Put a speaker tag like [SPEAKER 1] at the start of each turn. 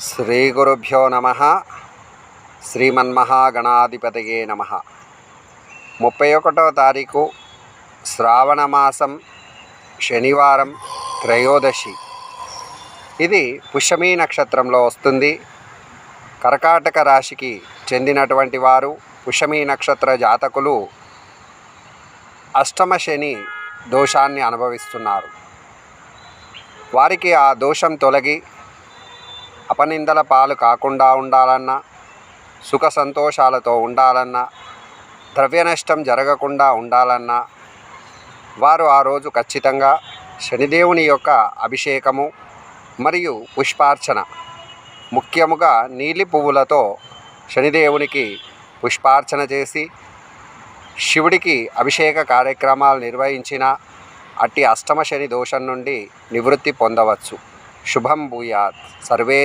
[SPEAKER 1] శ్రీగురుభ్యో నమ. శ్రీమన్మహాగణాధిపతయే నమ. 31వ తారీఖు శ్రావణమాసం శనివారం త్రయోదశి. ఇది పుష్యమీ నక్షత్రంలో వస్తుంది. కర్కాటక రాశికి చెందినటువంటి వారు పుష్యమీ నక్షత్ర జాతకులు అష్టమ శని దోషాన్ని అనుభవిస్తున్నారు. వారికి ఆ దోషం తొలగి అపనిందల పాలు కాకుండా ఉండాలన్నా, సుఖ సంతోషాలతో ఉండాలన్నా, ద్రవ్య నష్టం జరగకుండా ఉండాలన్నా వారు ఆ రోజు ఖచ్చితంగా శనిదేవుని యొక్క అభిషేకము మరియు పుష్పార్చన, ముఖ్యముగా నీలి పువ్వులతో శనిదేవునికి పుష్పార్చన చేసి శివుడికి అభిషేక కార్యక్రమాలు నిర్వహించిన అట్టి అష్టమ శని దోషం నుండి నివృత్తి పొందవచ్చు. శుభం భూయాత్. సర్వే